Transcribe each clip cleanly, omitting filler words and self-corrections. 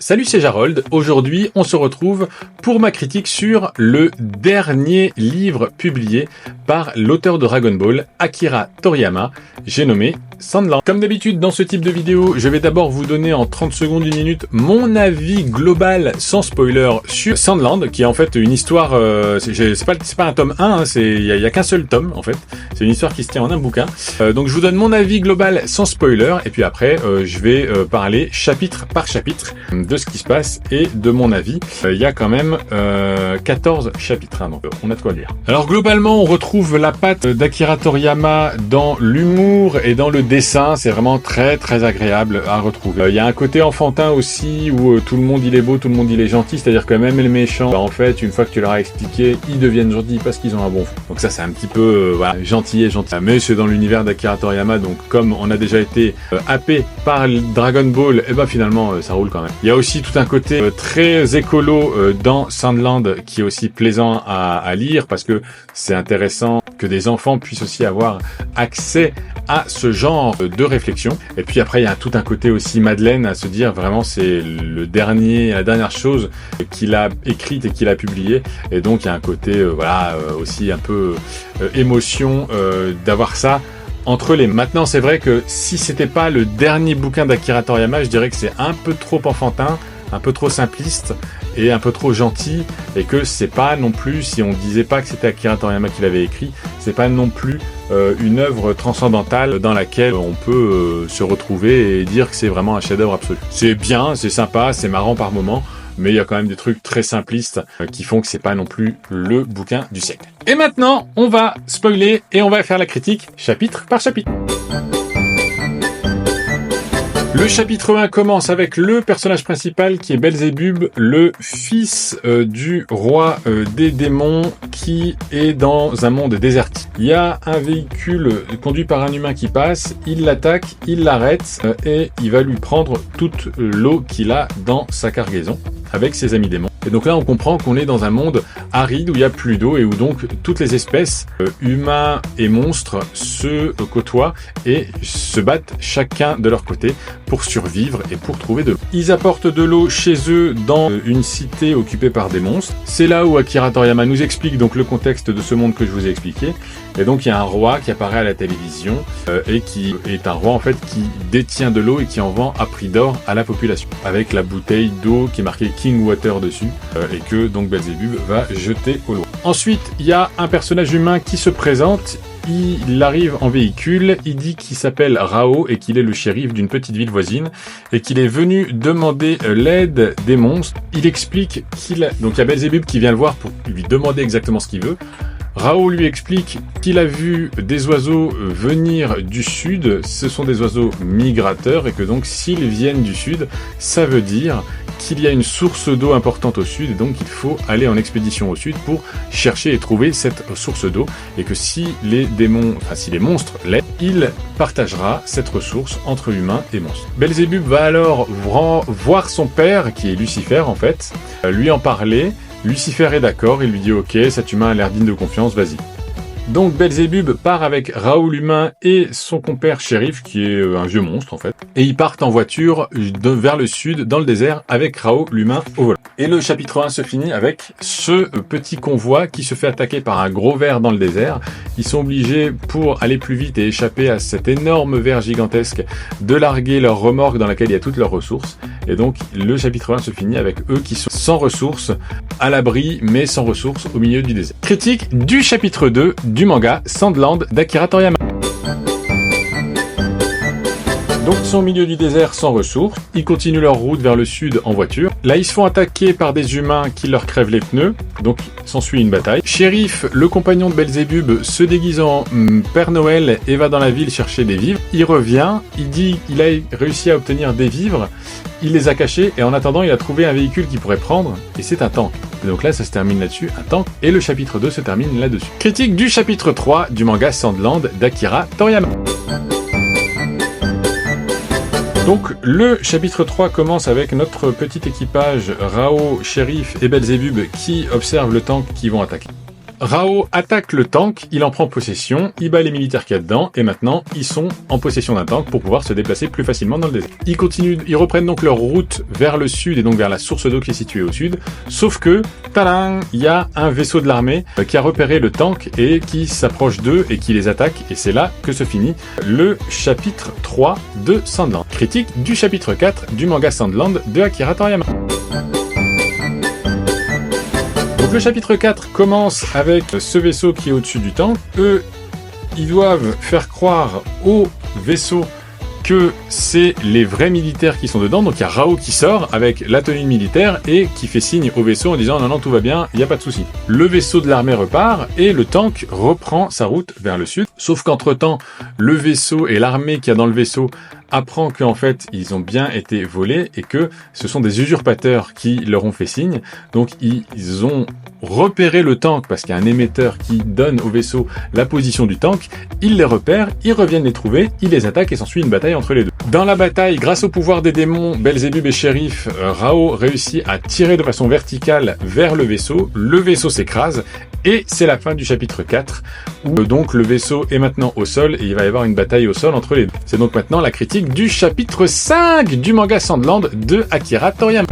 Salut, c'est Jarold. Aujourd'hui, on se retrouve pour ma critique sur le dernier livre publié par l'auteur de Dragon Ball, Akira Toriyama. J'ai nommé Sandland. Comme d'habitude, dans ce type de vidéo, je vais d'abord vous donner en 30 secondes, une minute, mon avis global, sans spoiler, sur Sandland, qui est en fait une histoire, c'est pas un tome 1, hein, il y a qu'un seul tome, en fait. C'est une histoire qui se tient en un bouquin. Donc je vous donne mon avis global sans spoiler, et puis après, je vais parler chapitre par chapitre de ce qui se passe et de mon avis. Il y a quand même 14 chapitres, hein, donc on a de quoi lire. Alors globalement, on retrouve la patte d'Akira Toriyama dans l'humour et dans le dessin. C'est vraiment très très agréable à retrouver. Il y a un côté enfantin aussi où tout le monde il est beau, tout le monde il est gentil, c'est-à-dire que même les méchants, en fait, une fois que tu leur as expliqué, ils deviennent gentils parce qu'ils ont un bon fond. Donc ça c'est un petit peu voilà, gentil et gentil. Mais c'est dans l'univers d'Akira Toriyama, donc comme on a déjà été happé par Dragon Ball, et ben finalement ça roule quand même. Il y a aussi tout un côté très écolo dans Sandland qui est aussi plaisant à lire parce que c'est intéressant que des enfants puissent aussi avoir accès à ce genre de réflexion. Et puis après, il y a tout un côté aussi Madeleine à se dire vraiment c'est la dernière chose qu'il a écrite et qu'il a publiée. Et donc il y a un côté voilà aussi un peu émotion d'avoir ça entre les mains. Maintenant, c'est vrai que si c'était pas le dernier bouquin d'Akira Toriyama, je dirais que c'est un peu trop enfantin, un peu trop simpliste et un peu trop gentil, et que c'est pas non plus, si on disait pas que c'était Akira Toriyama qui l'avait écrit, c'est pas non plus une œuvre transcendantale dans laquelle on peut se retrouver et dire que c'est vraiment un chef-d'œuvre absolu. C'est bien, c'est sympa, c'est marrant par moments, mais il y a quand même des trucs très simplistes qui font que c'est pas non plus le bouquin du siècle. Et maintenant, on va spoiler et on va faire la critique chapitre par chapitre. Le chapitre 1 commence avec le personnage principal qui est Belzébub, le fils du roi des démons qui est dans un monde désertique. Il y a un véhicule conduit par un humain qui passe, il l'attaque, il l'arrête et il va lui prendre toute l'eau qu'il a dans sa cargaison avec ses amis démons. Et donc là, on comprend qu'on est dans un monde aride où il n'y a plus d'eau et où donc toutes les espèces, humains et monstres, se côtoient et se battent chacun de leur côté pour survivre et pour trouver de l'eau. Ils apportent de l'eau chez eux dans une cité occupée par des monstres. C'est là où Akira Toriyama nous explique donc le contexte de ce monde que je vous ai expliqué. Et donc il y a un roi qui apparaît à la télévision et qui est un roi en fait qui détient de l'eau et qui en vend à prix d'or à la population. Avec la bouteille d'eau qui est marquée King Water dessus et que donc Belzébub va jeter au loin. Ensuite, il y a un personnage humain qui se présente. Il arrive en véhicule, il dit qu'il s'appelle Rao et qu'il est le shérif d'une petite ville voisine et qu'il est venu demander l'aide des monstres. Il explique donc il y a Belzébub qui vient le voir pour lui demander exactement ce qu'il veut. Rao lui explique qu'il a vu des oiseaux venir du sud, ce sont des oiseaux migrateurs et que donc s'ils viennent du sud, ça veut dire qu'il y a une source d'eau importante au sud et donc il faut aller en expédition au sud pour chercher et trouver cette source d'eau et que si les monstres l'aident, il partagera cette ressource entre humains et monstres. Belzébub va alors voir son père qui est Lucifer en fait, lui en parler. Lucifer est d'accord, il lui dit ok, cet humain a l'air digne de confiance, vas-y. Donc Belzébub part avec Raoul l'humain et son compère shérif qui est un vieux monstre en fait. Et ils partent en voiture vers le sud dans le désert avec Raoul l'humain au volant. Et le chapitre 1 se finit avec ce petit convoi qui se fait attaquer par un gros ver dans le désert. Ils sont obligés pour aller plus vite et échapper à cet énorme ver gigantesque de larguer leur remorque dans laquelle il y a toutes leurs ressources. Et donc le chapitre 1 se finit avec eux qui sont sans ressources, à l'abri mais sans ressources au milieu du désert. Critique du chapitre 2 du manga Sandland d'Akira Toriyama. Donc ils sont au milieu du désert sans ressources, ils continuent leur route vers le sud en voiture. Là ils se font attaquer par des humains qui leur crèvent les pneus, donc s'ensuit une bataille. Shérif, le compagnon de Belzébub, se déguise en Père Noël et va dans la ville chercher des vivres. Il revient, il dit qu'il a réussi à obtenir des vivres, il les a cachés et en attendant il a trouvé un véhicule qu'il pourrait prendre et c'est un tank. Donc là ça se termine là-dessus, un tank, et le chapitre 2 se termine là-dessus. Critique du chapitre 3 du manga Sandland d'Akira Toriyama. Donc le chapitre 3 commence avec notre petit équipage Rao, Shérif et Belzébub qui observent le tank qu'ils vont attaquer. Rao attaque le tank, il en prend possession, il bat les militaires qu'il y a dedans, et maintenant ils sont en possession d'un tank pour pouvoir se déplacer plus facilement dans le désert. Ils reprennent donc leur route vers le sud et donc vers la source d'eau qui est située au sud, sauf que, tadam, il y a un vaisseau de l'armée qui a repéré le tank et qui s'approche d'eux et qui les attaque, et c'est là que se finit le chapitre 3 de Sandland. Critique du chapitre 4 du manga Sandland de Akira Toriyama. Donc le chapitre 4 commence avec ce vaisseau qui est au-dessus du tank. Eux, ils doivent faire croire au vaisseau que c'est les vrais militaires qui sont dedans. Donc il y a Rao qui sort avec la tenue militaire et qui fait signe au vaisseau en disant non tout va bien, il n'y a pas de souci. Le vaisseau de l'armée repart et le tank reprend sa route vers le sud. Sauf qu'entre temps, le vaisseau et l'armée qu'il y a dans le vaisseau apprend qu'en fait ils ont bien été volés et que ce sont des usurpateurs qui leur ont fait signe. Donc ils ont repéré le tank parce qu'il y a un émetteur qui donne au vaisseau la position du tank. Ils les repèrent, ils reviennent les trouver, ils les attaquent et s'ensuit une bataille entre les deux. Dans la bataille, grâce au pouvoir des démons, Belzébub et Shérif, Rao réussit à tirer de façon verticale vers le vaisseau s'écrase et c'est la fin du chapitre 4 où donc le vaisseau est maintenant au sol et il va y avoir une bataille au sol entre les deux. C'est donc maintenant la critique du chapitre 5 du manga Sandland de Akira Toriyama.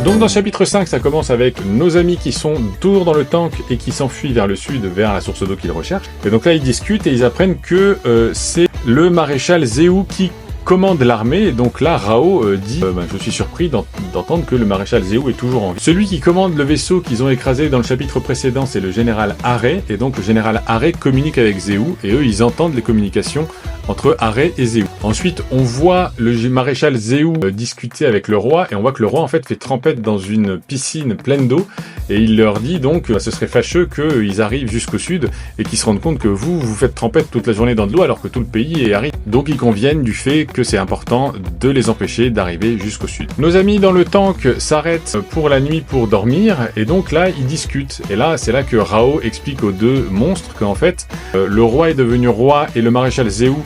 Donc dans le chapitre 5, ça commence avec nos amis qui sont toujours dans le tank et qui s'enfuient vers le sud, vers la source d'eau qu'ils recherchent. Et donc là, ils discutent et ils apprennent que c'est le maréchal Zéou qui commande l'armée, et donc là Rao dit je suis surpris d'entendre que le maréchal Zéou est toujours en vie. Celui qui commande le vaisseau qu'ils ont écrasé dans le chapitre précédent, c'est le général Aré, et donc le général Aré communique avec Zéou, et eux ils entendent les communications entre Aré et Zéou. Ensuite on voit le maréchal Zéou discuter avec le roi, et on voit que le roi en fait fait trempette dans une piscine pleine d'eau, et il leur dit donc ce serait fâcheux qu'ils arrivent jusqu'au sud et qu'ils se rendent compte que vous faites trempette toute la journée dans de l'eau alors que tout le pays est aride. Donc ils conviennent du fait que c'est important de les empêcher d'arriver jusqu'au sud. Nos amis dans le tank s'arrêtent pour la nuit pour dormir, et donc là ils discutent. Et là c'est là que Rao explique aux deux monstres qu'en fait le roi est devenu roi et le maréchal Zéou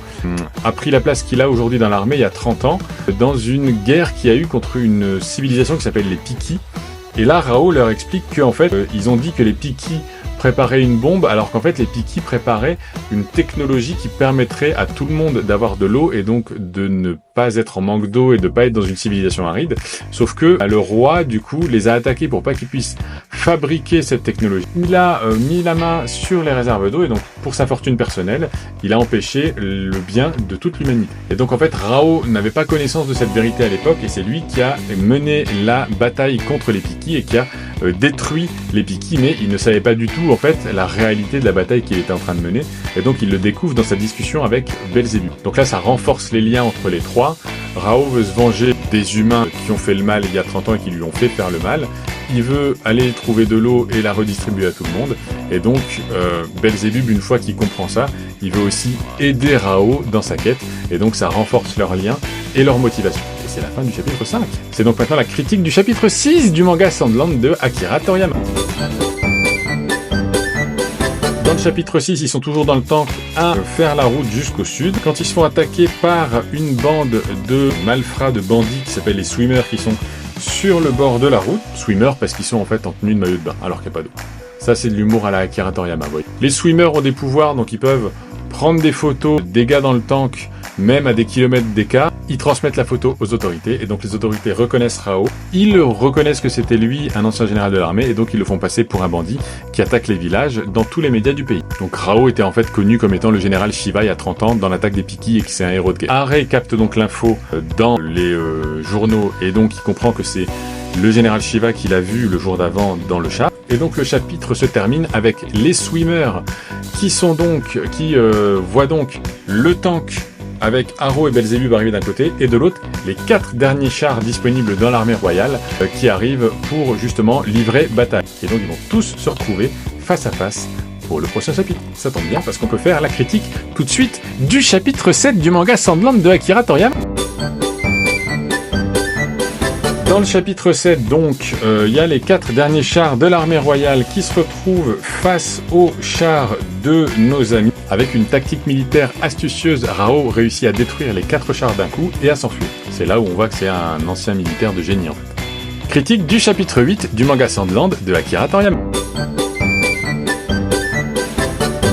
a pris la place qu'il a aujourd'hui dans l'armée il y a 30 ans dans une guerre qu'il y a eu contre une civilisation qui s'appelle les Piki. Et là Rao leur explique qu'en fait ils ont dit que les Piki préparaient une bombe, alors qu'en fait les Piki préparaient une technologie qui permettrait à tout le monde d'avoir de l'eau et donc de ne pas être en manque d'eau et de pas être dans une civilisation aride. Sauf que le roi du coup les a attaqués pour pas qu'ils puissent fabriquer cette technologie. Il a mis la main sur les réserves d'eau et donc pour sa fortune personnelle, il a empêché le bien de toute l'humanité. Et donc en fait Rao n'avait pas connaissance de cette vérité à l'époque et c'est lui qui a mené la bataille contre les Piki et qui a détruit les Piki, mais il ne savait pas du tout en fait la réalité de la bataille qu'il était en train de mener, et donc il le découvre dans sa discussion avec Belzébub. Donc là ça renforce les liens entre les trois. Rao veut se venger des humains qui ont fait le mal il y a 30 ans et qui lui ont fait faire le mal. Il veut aller trouver de l'eau et la redistribuer à tout le monde, et donc Belzébub, une fois qu'il comprend ça, il veut aussi aider Rao dans sa quête, et donc ça renforce leurs liens et leur motivation. C'est la fin du chapitre 5. C'est donc maintenant la critique du chapitre 6 du manga Sandland de Akira Toriyama. Dans le chapitre 6, ils sont toujours dans le tank à faire la route jusqu'au sud. Quand ils se font attaquer par une bande de malfrats, de bandits qui s'appellent les swimmers, qui sont sur le bord de la route. Swimmers parce qu'ils sont en fait en tenue de maillot de bain, alors qu'il n'y a pas d'eau. Ça c'est de l'humour à la Akira Toriyama. Voyez. Les swimmers ont des pouvoirs, donc ils peuvent prendre des photos des gars dans le tank, même à des kilomètres d'écart. Ils transmettent la photo aux autorités, et donc les autorités reconnaissent Rao. Ils reconnaissent que c'était lui, un ancien général de l'armée, et donc ils le font passer pour un bandit qui attaque les villages dans tous les médias du pays. Donc Rao était en fait connu comme étant le général Shiva il y a 30 ans dans l'attaque des Piki et que c'est un héros de guerre. Aré capte donc l'info dans les journaux, et donc il comprend que c'est le général Shiva qu'il a vu le jour d'avant dans le char. Et donc le chapitre se termine avec les swimmers qui voient donc le tank avec Haro et Belzébub arrivés d'un côté, et de l'autre, les 4 derniers chars disponibles dans l'armée royale qui arrivent pour justement livrer bataille. Et donc ils vont tous se retrouver face à face pour le prochain chapitre. Ça tombe bien parce qu'on peut faire la critique tout de suite du chapitre 7 du manga Sandland de Akira Toriyama. Dans le chapitre 7, donc, il y a les 4 derniers chars de l'armée royale qui se retrouvent face aux chars de nos amis. Avec une tactique militaire astucieuse, Rao réussit à détruire les 4 chars d'un coup et à s'enfuir. C'est là où on voit que c'est un ancien militaire de génie en fait. Critique du chapitre 8 du manga Sandland de Akira Toriyama.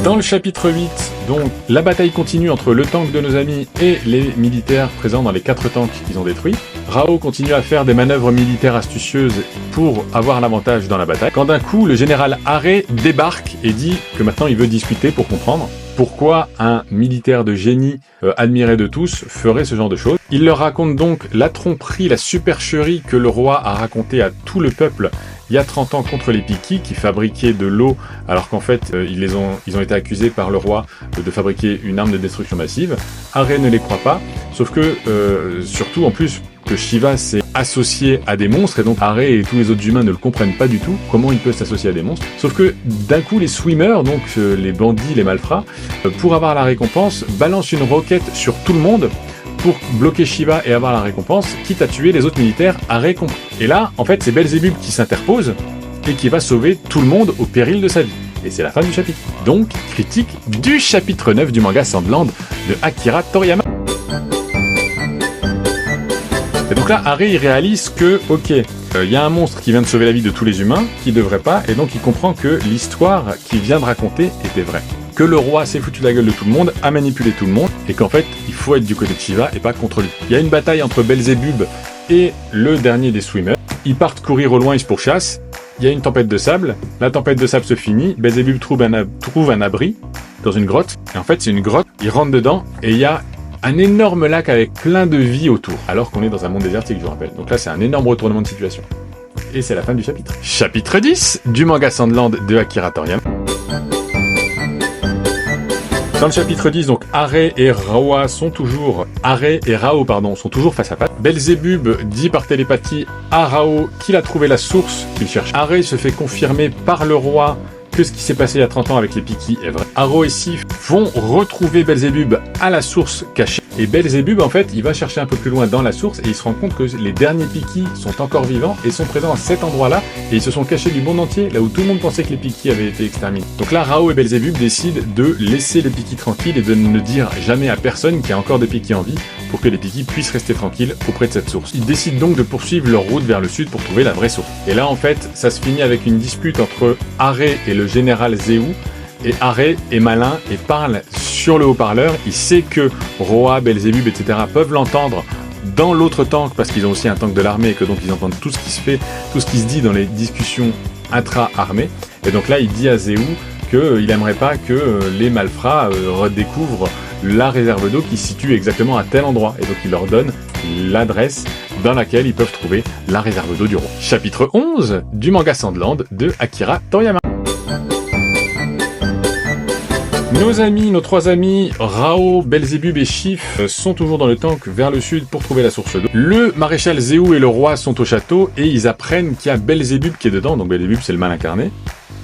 Dans le chapitre 8, donc, la bataille continue entre le tank de nos amis et les militaires présents dans les 4 tanks qu'ils ont détruits. Rao continue à faire des manœuvres militaires astucieuses pour avoir l'avantage dans la bataille, quand d'un coup, le général Are débarque et dit que maintenant il veut discuter pour comprendre pourquoi un militaire de génie admiré de tous ferait ce genre de choses. Il leur raconte donc la tromperie, la supercherie que le roi a raconté à tout le peuple il y a 30 ans contre les Piki qui fabriquaient de l'eau alors qu'en fait ils ont été accusés par le roi de fabriquer une arme de destruction massive. Are ne les croit pas, sauf que surtout en plus que Shiva s'est associé à des monstres et donc Are et tous les autres humains ne le comprennent pas du tout comment il peut s'associer à des monstres. Sauf que d'un coup les swimmers, donc les bandits, les malfrats, pour avoir la récompense, balancent une roquette sur tout le monde pour bloquer Shiva et avoir la récompense, quitte à tuer les autres militaires à récompense. Et là, en fait, c'est Belzébub qui s'interpose et qui va sauver tout le monde au péril de sa vie. Et c'est la fin du chapitre. Donc, critique du chapitre 9 du manga Sandland de Akira Toriyama. Et donc là, Are, il réalise que, ok, il y a un monstre qui vient de sauver la vie de tous les humains, qui devrait pas, et donc il comprend que l'histoire qu'il vient de raconter était vraie. Que le roi s'est foutu de la gueule de tout le monde, a manipulé tout le monde, et qu'en fait, il faut être du côté de Shiva et pas contre lui. Il y a une bataille entre Belzébub et le dernier des swimmers. Ils partent courir au loin, ils se pourchassent. Il y a une tempête de sable. La tempête de sable se finit. Belzébub trouve un abri dans une grotte. Et en fait, c'est une grotte. Il rentre dedans et il y a un énorme lac avec plein de vie autour. Alors qu'on est dans un monde désertique, je vous rappelle. Donc là, c'est un énorme retournement de situation. Et c'est la fin du chapitre. Chapitre 10 du manga Sandland de Akira Toriyama. Dans le chapitre 10, donc, Are et Rao sont toujours face à face. Belzébub dit par télépathie à Rao qu'il a trouvé la source qu'il cherche. Are se fait confirmer par le roi que ce qui s'est passé il y a 30 ans avec les Piki est vrai. Haro et Sif vont retrouver Belzébub à la source cachée. Et Belzébub, en fait, il va chercher un peu plus loin dans la source et il se rend compte que les derniers Piki sont encore vivants et sont présents à cet endroit-là et ils se sont cachés du monde entier, là où tout le monde pensait que les Piki avaient été exterminés. Donc là, Rao et Belzébub décident de laisser les Piki tranquilles et de ne dire jamais à personne qu'il y a encore des Piki en vie pour que les Piki puissent rester tranquilles auprès de cette source. Ils décident donc de poursuivre leur route vers le sud pour trouver la vraie source. Et là, en fait, ça se finit avec une dispute entre Are et le général Zéou. Et Are est malin et parle sur le haut-parleur. Il sait que Roa, Belzébub, etc. peuvent l'entendre dans l'autre tank parce qu'ils ont aussi un tank de l'armée et que donc ils entendent tout ce qui se fait, tout ce qui se dit dans les discussions intra-armées. Et donc là, il dit à Zéou qu'il aimerait pas que les malfrats redécouvrent la réserve d'eau qui se situe exactement à tel endroit. Et donc il leur donne l'adresse dans laquelle ils peuvent trouver la réserve d'eau du roi. Chapitre 11 du manga Sandland de Akira Toriyama. Nos 3 amis, Rao, Belzébub et Sif, sont toujours dans le tank vers le sud pour trouver la source d'eau. Le maréchal Zéou et le roi sont au château et ils apprennent qu'il y a Belzébub qui est dedans. Donc Belzébub, c'est le mal incarné.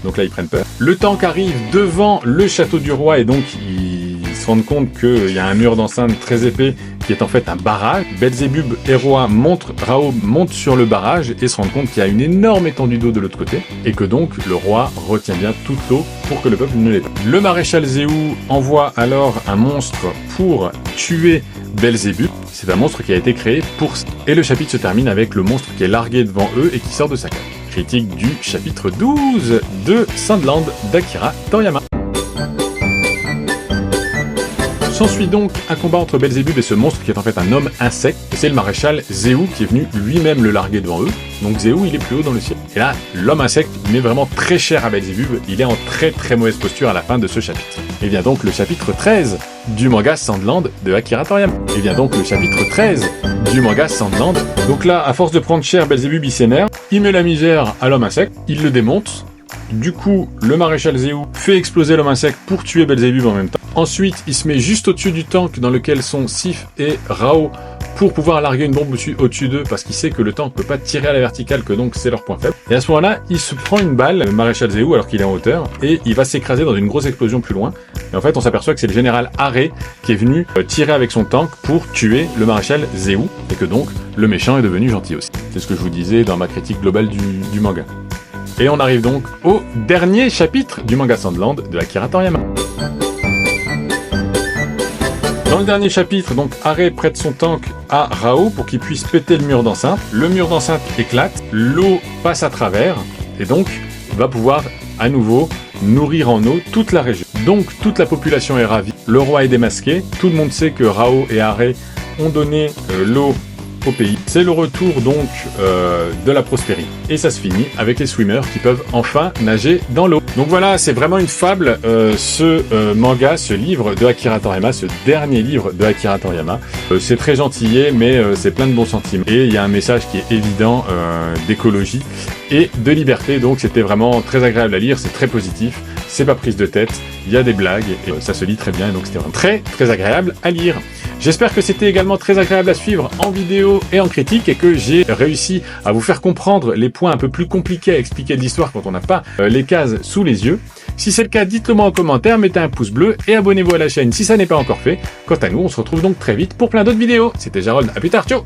Donc là, ils prennent peur. Le tank arrive devant le château du roi et donc ils se rendent compte qu'il y a un mur d'enceinte très épais qui est en fait un barrage. Belzébub et Rao montent sur le barrage et se rendent compte qu'il y a une énorme étendue d'eau de l'autre côté et que donc le roi retient bien toute l'eau pour que le peuple ne l'ait pas. Le maréchal Zéou envoie alors un monstre pour tuer Belzébub. C'est un monstre qui a été créé pour ça. Et le chapitre se termine avec le monstre qui est largué devant eux et qui sort de sa cage. Critique du chapitre 12 de Sandland d'Akira Toriyama. S'ensuit donc un combat entre Belzébub et ce monstre qui est en fait un homme insecte. Et c'est le maréchal Zéou qui est venu lui-même le larguer devant eux. Donc Zéou, il est plus haut dans le ciel. Et là, l'homme insecte met vraiment très cher à Belzébub. Il est en très très mauvaise posture à la fin de ce chapitre. Et vient donc le chapitre 13 du manga Sandland de Akira Toriyama. Et vient donc le chapitre 13 du manga Sandland. Donc là, à force de prendre cher, Belzébub il s'énerve. Il met la misère à l'homme insecte. Il le démonte. Du coup, le maréchal Zéou fait exploser l'homme insecte pour tuer Belzébub en même temps. Ensuite, il se met juste au-dessus du tank dans lequel sont Sif et Rao pour pouvoir larguer une bombe au-dessus d'eux parce qu'il sait que le tank peut pas tirer à la verticale, que donc c'est leur point faible. Et à ce moment-là, il se prend une balle, le maréchal Zéou, alors qu'il est en hauteur, et il va s'écraser dans une grosse explosion plus loin. Et en fait, on s'aperçoit que c'est le général Are qui est venu tirer avec son tank pour tuer le maréchal Zéou, et que donc le méchant est devenu gentil aussi. C'est ce que je vous disais dans ma critique globale du manga. Et on arrive donc au dernier chapitre du manga Sandland de Akira Toriyama. Dans le dernier chapitre, donc, Arrêt prête son tank à Rao pour qu'il puisse péter le mur d'enceinte. Le mur d'enceinte éclate, l'eau passe à travers, et donc va pouvoir à nouveau nourrir en eau toute la région. Donc toute la population est ravie, le roi est démasqué, tout le monde sait que Rao et Arrêt ont donné l'eau au pays. C'est le retour donc de la prospérité. Et ça se finit avec les swimmers qui peuvent enfin nager dans l'eau. Donc voilà, c'est vraiment une fable, ce manga, ce livre de Akira Toriyama, ce dernier livre de Akira Toriyama. C'est très gentillé, mais c'est plein de bons sentiments. Et il y a un message qui est évident d'écologie et de liberté, donc c'était vraiment très agréable à lire, c'est très positif, c'est pas prise de tête, il y a des blagues, et ça se lit très bien, donc c'était vraiment très agréable à lire. J'espère que c'était également très agréable à suivre en vidéo et en critique, et que j'ai réussi à vous faire comprendre les points un peu plus compliqués à expliquer de l'histoire quand on n'a pas les cases sous les yeux. Si c'est le cas, dites-le moi en commentaire, mettez un pouce bleu et abonnez-vous à la chaîne si ça n'est pas encore fait. Quant à nous, on se retrouve donc très vite pour plein d'autres vidéos. C'était Jarod, à plus tard, ciao!